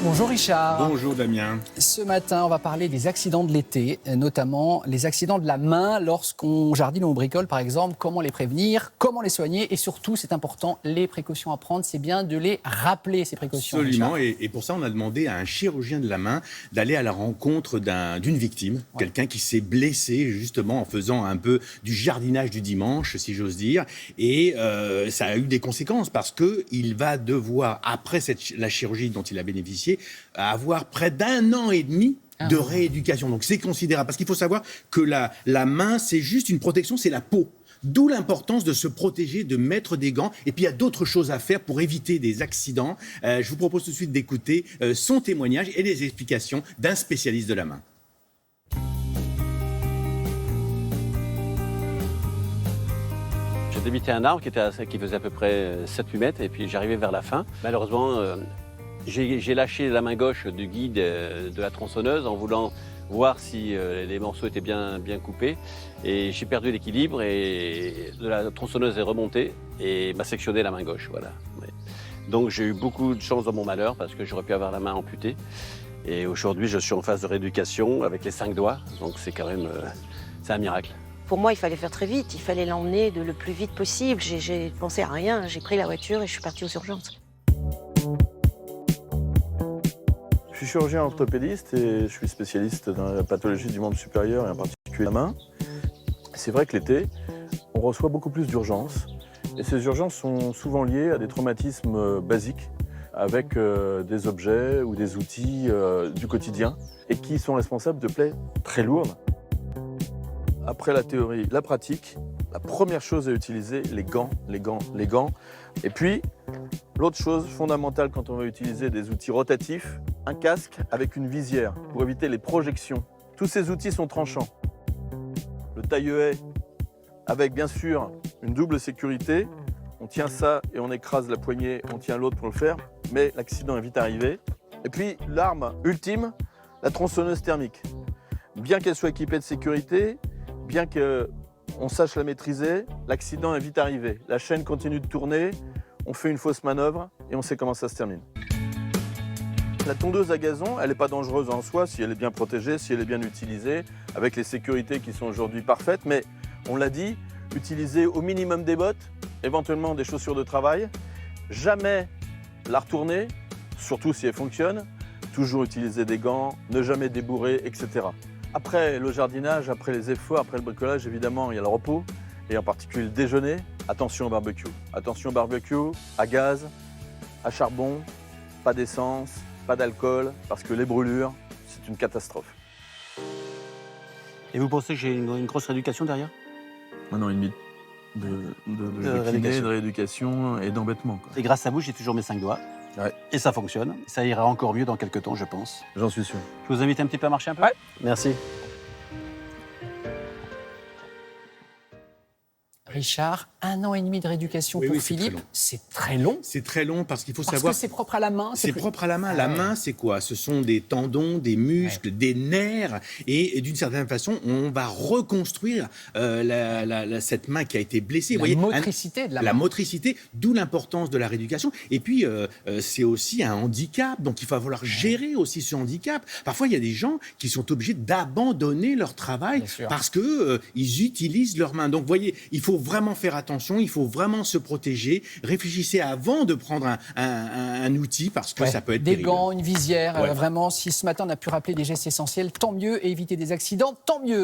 Bonjour Richard. Bonjour Damien. Ce matin, on va parler des accidents de l'été, notamment les accidents de la main lorsqu'on jardine ou on bricole par exemple. Comment les prévenir, comment les soigner et surtout, c'est important, les précautions à prendre, c'est bien de les rappeler ces précautions. Absolument, et pour ça on a demandé à un chirurgien de la main d'aller à la rencontre d'une victime, quelqu'un qui s'est blessé justement en faisant un peu du jardinage du dimanche, si j'ose dire, et ça a eu des conséquences parce qu'il va devoir, après la chirurgie dont il a bénéficié, avoir près d'1 an et demi de rééducation. Donc c'est considérable, parce qu'il faut savoir que la main, c'est juste une protection, c'est la peau. D'où l'importance de se protéger, de mettre des gants. Et puis il y a d'autres choses à faire pour éviter des accidents. Je vous propose tout de suite d'écouter son témoignage et les explications d'un spécialiste de la main. J'ai débuté un arbre qui faisait à peu près 7-8 mètres et puis j'arrivais vers la fin. Malheureusement, j'ai lâché la main gauche du guide de la tronçonneuse en voulant voir si les morceaux étaient bien coupés. Et j'ai perdu l'équilibre et la tronçonneuse est remontée et m'a sectionné la main gauche. Voilà. Donc j'ai eu beaucoup de chance dans mon malheur parce que j'aurais pu avoir la main amputée. Et aujourd'hui, je suis en phase de rééducation avec les 5 doigts. Donc c'est quand même c'est un miracle. Pour moi, il fallait faire très vite. Il fallait l'emmener le plus vite possible. J'ai pensé à rien. J'ai pris la voiture et je suis partie aux urgences. Je suis chirurgien orthopédiste et je suis spécialiste dans la pathologie du membre supérieur et en particulier la main. C'est vrai que l'été, on reçoit beaucoup plus d'urgences et ces urgences sont souvent liées à des traumatismes basiques avec des objets ou des outils du quotidien et qui sont responsables de plaies très lourdes. Après la théorie, la pratique, la première chose à utiliser, les gants. Et puis, l'autre chose fondamentale quand on va utiliser des outils rotatifs, un casque avec une visière pour éviter les projections. Tous ces outils sont tranchants. Le taille-haie avec bien sûr une double sécurité. On tient ça et on écrase la poignée, on tient l'autre pour le faire, mais l'accident est vite arrivé. Et puis l'arme ultime, la tronçonneuse thermique. Bien qu'elle soit équipée de sécurité, bien qu'on sache la maîtriser, l'accident est vite arrivé. La chaîne continue de tourner, on fait une fausse manœuvre et on sait comment ça se termine. La tondeuse à gazon, elle n'est pas dangereuse en soi si elle est bien protégée, si elle est bien utilisée, avec les sécurités qui sont aujourd'hui parfaites, mais on l'a dit, utiliser au minimum des bottes, éventuellement des chaussures de travail, jamais la retourner, surtout si elle fonctionne, toujours utiliser des gants, ne jamais débourrer, etc. Après le jardinage, après les efforts, après le bricolage, évidemment, il y a le repos, et en particulier le déjeuner. Attention au barbecue. Attention au barbecue, à gaz, à charbon, pas d'essence, pas d'alcool, parce que les brûlures, c'est une catastrophe. Et vous pensez que j'ai une grosse rééducation derrière? 1 an et demi de kiné, de rééducation et d'embêtement. Et grâce à vous, j'ai toujours mes 5 doigts. Ouais. Et ça fonctionne. Ça ira encore mieux dans quelques temps, je pense. J'en suis sûr. Je vous invite un petit peu à marcher un peu? Ouais. Merci. Richard, 1 an et demi de rééducation Oui, pour oui, c'est Philippe, très long. c'est très long. C'est très long parce qu'il faut Parce savoir... que c'est propre à la main. C'est propre à la main. La ouais. main, c'est quoi? Ce sont des tendons, des muscles, des nerfs. Et d'une certaine façon, on va reconstruire cette main qui a été blessée. La Vous voyez, motricité de la main. La motricité, d'où l'importance de la rééducation. Et puis, c'est aussi un handicap. Donc, il va falloir gérer aussi ce handicap. Parfois, il y a des gens qui sont obligés d'abandonner leur travail parce qu'ils utilisent leurs mains. Donc, vous voyez, il faut vraiment faire attention. Il faut vraiment se protéger. Réfléchissez avant de prendre un outil parce que ça peut être des terrible. gants, une visière. Ouais. Vraiment, si ce matin on a pu rappeler des gestes essentiels, tant mieux. Et éviter des accidents, tant mieux.